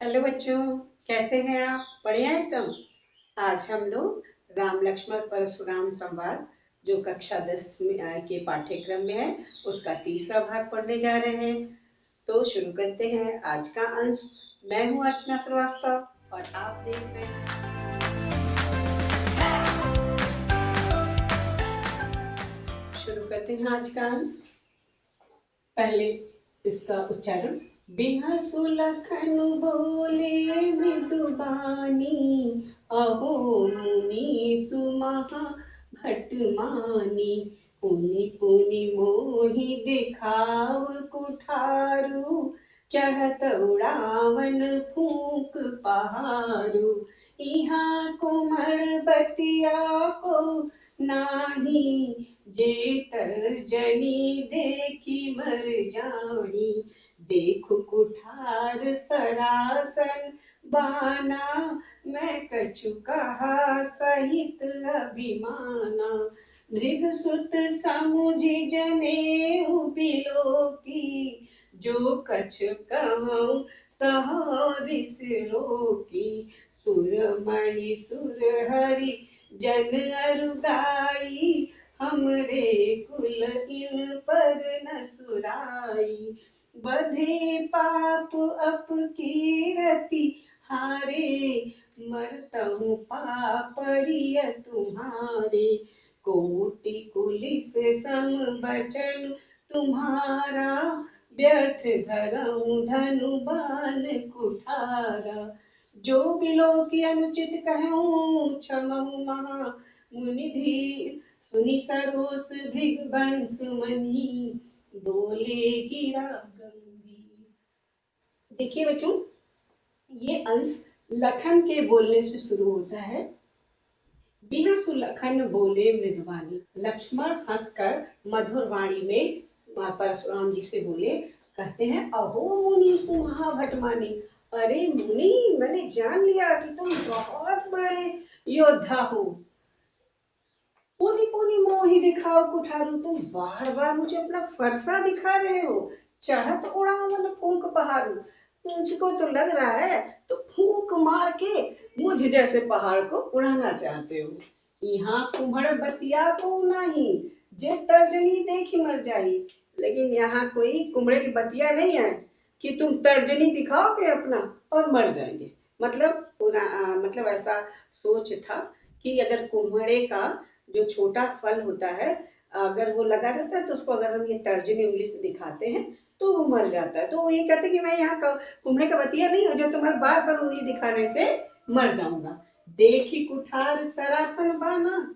Hello बच्चों, कैसे हैं आप? बढ़िया एकदम। आज हम लोग राम लक्ष्मण परशुराम संवाद जो कक्षा 10 में के पाठ्यक्रम में है उसका तीसरा भाग पढ़ने जा रहे हैं। तो शुरू करते हैं आज का अंश। मैं हूँ अर्चना श्रीवास्तव और आप देख रहे हैं। शुरू करते हैं आज का अंश। पहले इसका उच्चारण। बिहर सुलखन बोले मृदुबानी, अहो मुनि सुमहा भट मानी। पुनि पुनि मोहि दिखाव कुठारु, चढ़त उड़ावन फूंक पहारु। इहाँ कुम्हड़ बतिया को नाही, जे तर्जनी देखी मर जानी। देखु कुठार सरासन बाना, मैं कछु कहा सहित अभिमाना। भृगुसुत समुझि जनेऊ बिलोकी, जो कछ कहूँ सहो रिस रोकी। सुरमणि सुरहरि जन अरुगाई, हमरे कुल इन पर न सुराई। बधे पाप अपकीरति हारे, मरतहु पापड़िय तुम्हारे। कोटि कुलिस सम बचन तुम्हारा, व्यर्थ धरऊं धनु बान कुठारा। जो बिलो की अनुचित कहूँ, क्षमहु महा मुनि धीर। सुनि सरोस भृगवंश मनी, बोले गिरा गंभीर। देखिए बच्चों, ये अंश लखन के बोलने से शुरू होता है। बिना सुलखन बोले मृदुवाणी। लक्ष्मण हंसकर मधुर वाणी में परशुराम जी से बोले, कहते हैं, अहो मुनि सुमहा भटमानी। अरे मुनि, मैंने जान लिया कि तुम बहुत बड़े योद्धा हो। पुनि पुनि मोहि दिखाओ कुठारू, तुम बार बार मुझे अपना फरसा दिखा रहे हो। चढ़त उड़ावन फूंक पहाड़ू, तुझको तो लग रहा है तो फूंक मार के मुझ जैसे पहाड़ को उड़ाना चाहते हो। यहाँ कुम्हड़ बतिया को नहीं, जे तर्जनी देखी मर जाई। लेकिन यहाँ कोई कुम्हड़े की बतिया नहीं है कि तुम तर्जनी दिखाओगे अपना और मर जाएंगे। मतलब ऐसा सोच था कि अगर कुम्हड़े का जो छोटा फल होता है, अगर वो लगा रहता है तो उसको अगर हम ये तर्जनी उंगली से दिखाते हैं तो वो मर जाता है। तो वो ये कहते हैं कि मैं यहाँ कुम्हड़े का बतिया नहीं हूँ जो तुम्हारे बार बार उंगली दिखाने से मर जाऊंगा। देखी कुठार सरासन बाना,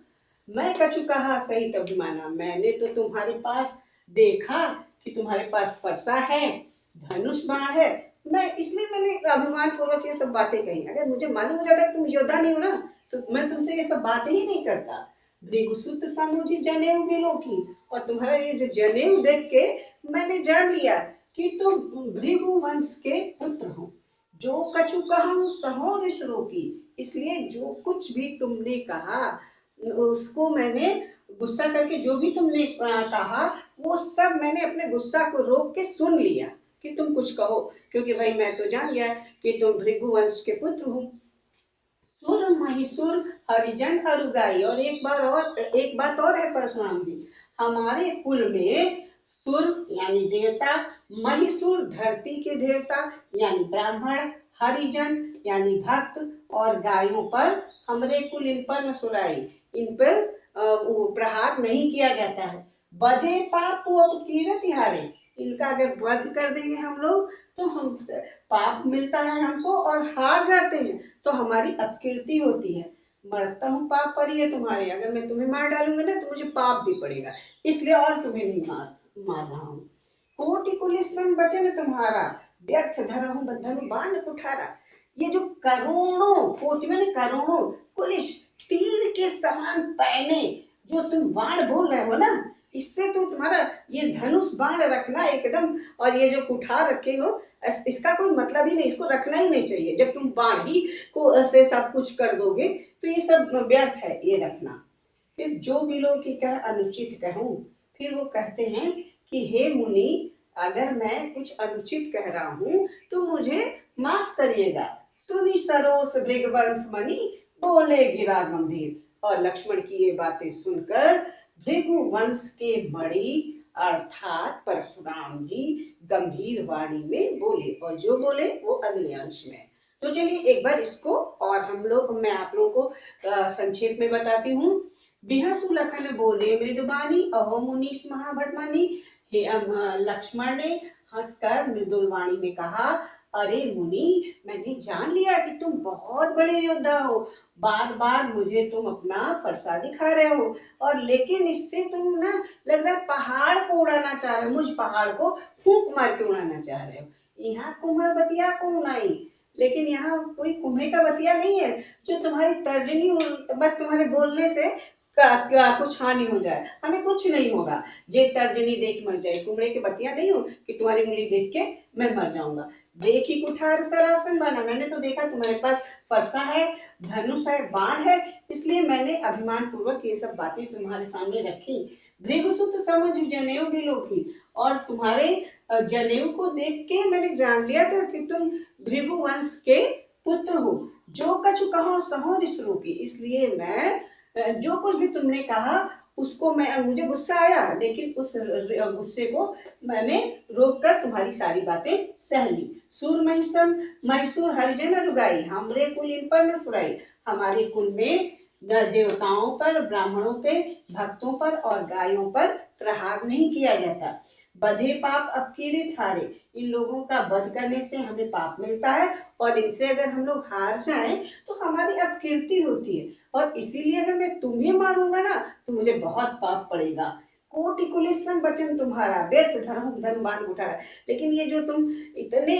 मैं कछु कहा सही अभिमाना। मैंने तो तुम्हारे पास देखा कि तुम्हारे पास फरसा है, धनुष बाण है, मैं इसलिए मैंने अभिमान पूर्वक ये सब बातें कही। अगर मुझे मालूम हो जाता कि तुम योद्धा नहीं हो ना, तो मैं तुमसे ये सब बातें ही नहीं करता। भृगुसुत समुझि जनेऊ बिलोकी, और तुम्हारा ये जो जनेऊ देख के मैंने जान लिया कि तुम भृगु वंश के पुत्र हो। जो कछु कहूँ सहो रिस रोकी, इसलिए जो कुछ भी तुमने कहा उसको मैंने गुस्सा करके, जो भी तुमने कहा वो सब मैंने अपने गुस्सा को रोक के सुन लिया कि तुम कुछ कहो, क्योंकि भाई मैं तो जान गया कि तुम भृगु वंश के पुत्र हो। सुर महिसुर हरिजन अरुगाई, और एक बात और है परशुराम जी, हमारे कुल में सुर यानी देवता, महिसुर धरती के देवता यानी ब्राह्मण, हरिजन यानी भक्त, और गायों पर हमरे कुल इन पर न सुराई, इन पर प्रहार नहीं किया जाता है। बधे पाप अपकीरति हारे, इनका अगर वध कर देंगे हम लोग तो हम पाप मिलता है हमको और हार जाते हैं तो हमारी अपकीर्ति होती है। मरता हूँ पाप पर ही है तुम्हारे, अगर मैं तुम्हें मार डालूंगा ना तो मुझे पाप भी पड़ेगा, इसलिए और तुम्हें नहीं मार रहा हूँ। कोटि कुलिस में बचन तुम्हारा, व्यर्थ धरहूं बंधन बाण कुठारा। ये जो करोड़ों, कोटि में करोड़ों, कुलिस तीर के समान पैने जो तुम बाण बोल रहे हो ना, इससे तो तुम्हारा ये धनुष बाण रखना एकदम, और ये जो कुठार रखे हो इसका कोई मतलब ही नहीं, इसको रखना ही नहीं चाहिए। जब तुम बाण ही को से सब कुछ कर दोगे तो ये सब व्यर्थ है ये रखना। फिर जो बिलो की कह अनुचित कहूँ, फिर वो कहते हैं कि हे मुनि, अगर मैं कुछ अनुचित कह रहा हूँ तो मुझे माफ करिएगा। सुनी सरोस भृगवंश मणि, बोले गिरा गंभीर। और लक्ष्मण की ये बातें सुनकर भृगुवंश के मणि अर्थात परशुराम जी गंभीर वाणी में बोले, और जो बोले वो अगले अंश में। तो चलिए एक बार इसको और मैं आप लोगों को संक्षेप में बताती हूँ। बिहसु लखन बोले मृदुबानी, अहो मुनीश महाभटमानी। हे लक्ष्मण ने हंसकर मृदुल वाणी में कहा, अरे मुनि, मैंने जान लिया कि तुम बहुत बड़े योद्धा हो। बार बार मुझे तुम अपना फरसा दिखा रहे हो, और लेकिन इससे तुम ना लग रहा है पहाड़ को उड़ाना चाह रहे हो, मुझ पहाड़ को फूंक मार के उड़ाना चाह रहे हो। यहाँ कुम्हड़ बतिया को उड़ाई, लेकिन यहाँ कोई कुम्हे का बतिया नहीं है जो तुम्हारी तर्जनी बस तुम्हारे बोलने से कुछ हानि हो जाए। हमें कुछ नहीं होगा, जे तर्जनी देख मर जाए, कुमड़े के बतिया नहीं हो कि तुम्हारी उंगली देख के मैं मर जाऊंगा। देखी कुठार सरासन बना, मैंने तो देखा तुम्हारे पास फरसा है, धनुष है, बाण है, इसलिए मैंने अभिमान पूर्वक ये सब बातें तुम्हारे सामने रखी। भृगुसुत समझ जनेऊ बिलोकी, और तुम्हारे जनेऊ को देख के मैंने जान लिया था कि तुम भृगु वंश के पुत्र हो। जो कछु कहो सहो रिस रूपी, इसलिए मैं जो कुछ भी तुमने कहा उसको मुझे गुस्सा आया, लेकिन उस गुस्से को मैंने रोक कर तुम्हारी सारी बातें सह ली। सूर मैसूर हरिजन रुगाई, हमरे कुल इन पर न सुराई। हमारे कुल में देवताओं पर, ब्राह्मणों पे, भक्तों पर और गायों पर प्रहार नहीं किया जाता। बधे पाप अपकीर्ति हारे, इन लोगों का वध करने से हमें पाप मिलता है, और इनसे अगर हम लोग हार जाएं तो हमारी अपकीर्ति होती है, और इसीलिए अगर मैं तुम्हें मारूंगा ना तो मुझे बहुत पाप पड़ेगा। कोटि कुलिसन वचन तुम्हारा, व्यर्थ धर्म बाण उठारा। लेकिन ये जो तुम इतने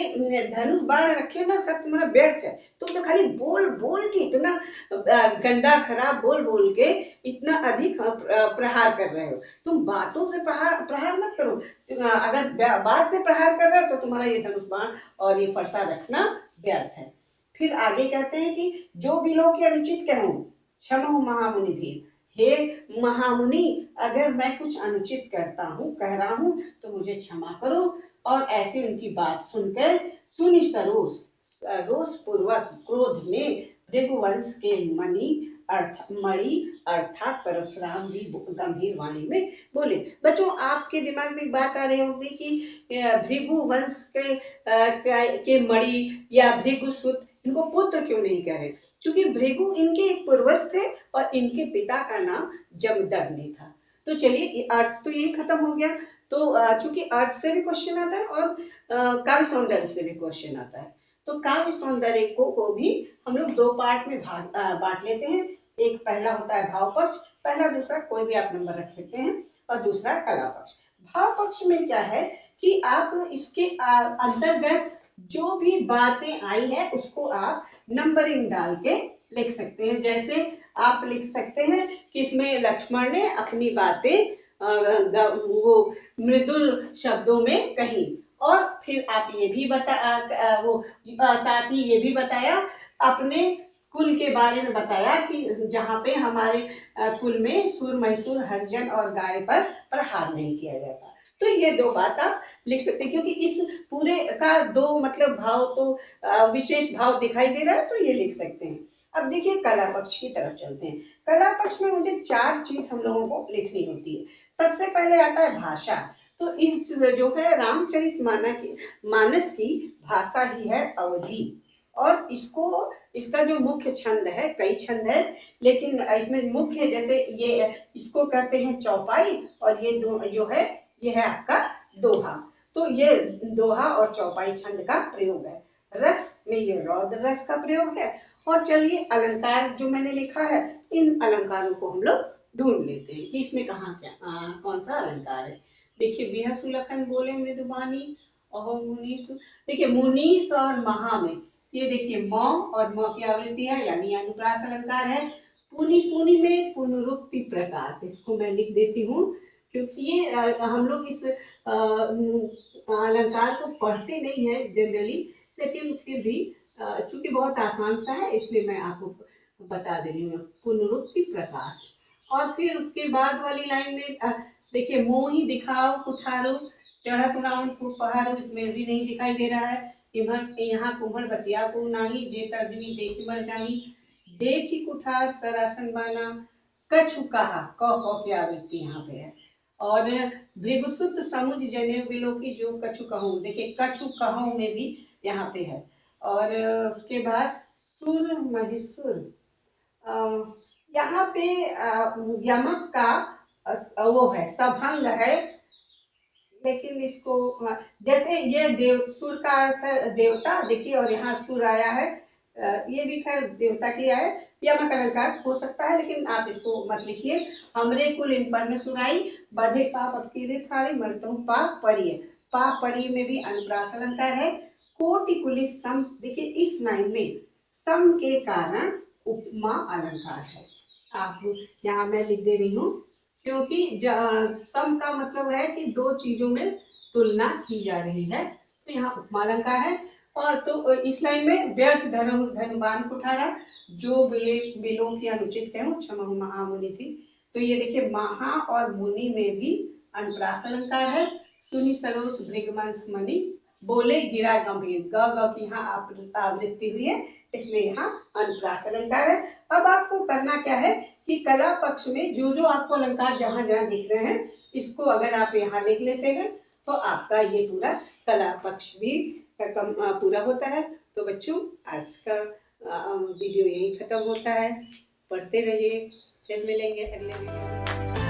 धनुष बाण रखे हो ना, सब तुम्हारा व्यर्थ है। तुम तो खाली बोल बोल के इतना गंदा खराब बोल बोल के इतना अधिक प्रहार कर रहे हो। तुम बातों से प्रहार मत करो। अगर बात से प्रहार कर रहे हो तो तुम्हारा ये धनुष बाण और ये फरसा रखना व्यर्थ है। फिर आगे कहते हैं कि जो बिलो के अनुचित कहूं, क्षमो महामुनि धीर। हे महामुनि, अगर मैं कुछ अनुचित करता हूँ, कह रहा हूँ, तो मुझे क्षमा करो। और ऐसे उनकी बात सुनकर सुनि सरोस रोष पूर्वक क्रोध में भृगुवंश के मणि अर्थात परशुराम जी गंभीर वाणी में बोले। बच्चों, आपके दिमाग में बात आ रही होगी कि भृगुवंश के मणि या भृगुसुत, इनको पुत्र क्यों नहीं कह रहे? क्योंकि भृगु इनके एक पूर्वज थे और इनके पिता का नाम जमदग्नि था। तो चलिए, अर्थ तो यही खत्म हो गया। तो चूंकि अर्थ से भी क्वेश्चन आता है और काव्य सौंदर्य से भी क्वेश्चन आता है, तो काव्य सौंदर्य को भी हम लोग दो पार्ट में बांट लेते हैं। एक पहला होता है भाव पक्ष, पहला दूसरा कोई भी आप नंबर रख सकते हैं, और दूसरा कला पक्ष। भाव पक्ष में क्या है कि आप इसके अंतर्गत जो भी बातें आई है उसको आप नंबरिंग डाल के लिख सकते हैं। जैसे आप लिख सकते हैं कि इसमें लक्ष्मण ने अपनी बातें वो मृदुल शब्दों में कही, और फिर आप ये भी साथ ही ये भी बताया, अपने कुल के बारे में बताया कि जहाँ पे हमारे कुल में सुर मैसूर हरिजन और गाय पर प्रहार नहीं किया जाता। तो ये दो बात आप लिख सकते हैं, क्योंकि इस पूरे का दो मतलब भाव तो विशेष भाव दिखाई दे रहा है, तो ये लिख सकते हैं। अब देखिए कला पक्ष की तरफ चलते हैं। कला पक्ष में मुझे 4 चीज हम लोगों को लिखनी होती है। सबसे पहले आता है भाषा। तो इस जो है रामचरितमानस की भाषा ही है अवधी, और इसका जो मुख्य छंद है, कई छंद है, लेकिन इसमें मुख्य जैसे ये इसको कहते हैं चौपाई, और ये जो है ये है आपका दोहा। तो ये दोहा और चौपाई छंद का प्रयोग है। रस में ये रौद्र रस का प्रयोग है। और चलिए अलंकार जो मैंने लिखा है, इन अलंकारों को हम लोग ढूंढ लेते हैं कि इसमें कौन सा अलंकार है। देखिए, बिहसु लखन बोले मृदुबानी, अहो मुनीस। देखिए मुनीस और महा में ये देखिए म और म की आवृत्ति है, यानी अनुप्रास अलंकार है। पुनि पुनि में पुनरुक्ति प्रकाश, इसको मैं लिख देती हूँ, क्योंकि ये हम लोग इस अलंकार को पढ़ते नहीं है जनरली, लेकिन फिर भी चूंकि बहुत आसान सा है, इसलिए मैं आपको बता दे रही हूँ। पुनरुक्ति प्रकाश। और फिर उसके बाद वाली लाइन में देखिए, मोहि दिखाओ कुठारो, चढ़त उड़ाउन खूब पहाड़ इसमें भी नहीं दिखाई दे रहा है। इमर यहाँ कुम्हड़ बतिया को नाही जे तर्जनी देखी मर जानी, देखी कुठार सरासन बाना, कछु कहा क की आवृत्ति यहाँ पे है। और भृगुसुत समुझ जनेऊ बिलो की जो कछु कहूँ, देखिए कछु कहूँ में भी यहाँ पे है। और उसके बाद सुर महिसुर, यहाँ पे यमक का वो है सभंग है, लेकिन इसको जैसे ये देव सुर का अर्थ है देवता, देखिए, और यहाँ सुर आया है, ये भी खैर देवता की है, यमक अलंकार हो सकता है, लेकिन आप इसको मत लिखिए। हमरे कुल इन पर न सुनाई, बधे पाप अकीरे थारे, मरतु पाप पड़िए। पाप पड़िए में भी अनुप्रास अलंकार है। कोटि कुलिस सम, देखिए इस लाइन में सम के कारण उपमा अलंकार है। आप यहाँ मैं लिख दे रही हूँ, क्योंकि सम का मतलब है कि दो चीजों में तुलना की जा रही है, तो यहाँ उपमा अलंकार है। और तो इस लाइन में व्यर्थ धर्म धनवान कुठारा, जो बिलों की अनुचित कहूँ क्षमा महामुनि थी। तो ये देखिए महा और मुनि में भी अनुप्रास अलंकार है। सुनि सरोस भृगवंश मणि, बोले गिरा गंभीर, ग की यहाँ आवृत्ति हुई है, इसलिए यहाँ अनुप्रास अलंकार है। अब आपको करना क्या है कि कला पक्ष में जो जो आपको अलंकार जहां जहां दिख रहे हैं, इसको अगर आप यहाँ लिख लेते हैं तो आपका ये पूरा कला पक्ष भी पूरा होता है। तो बच्चों, आज का वीडियो यही खत्म होता है। पढ़ते रहिए, फिर मिलेंगे अगले वीडियो में।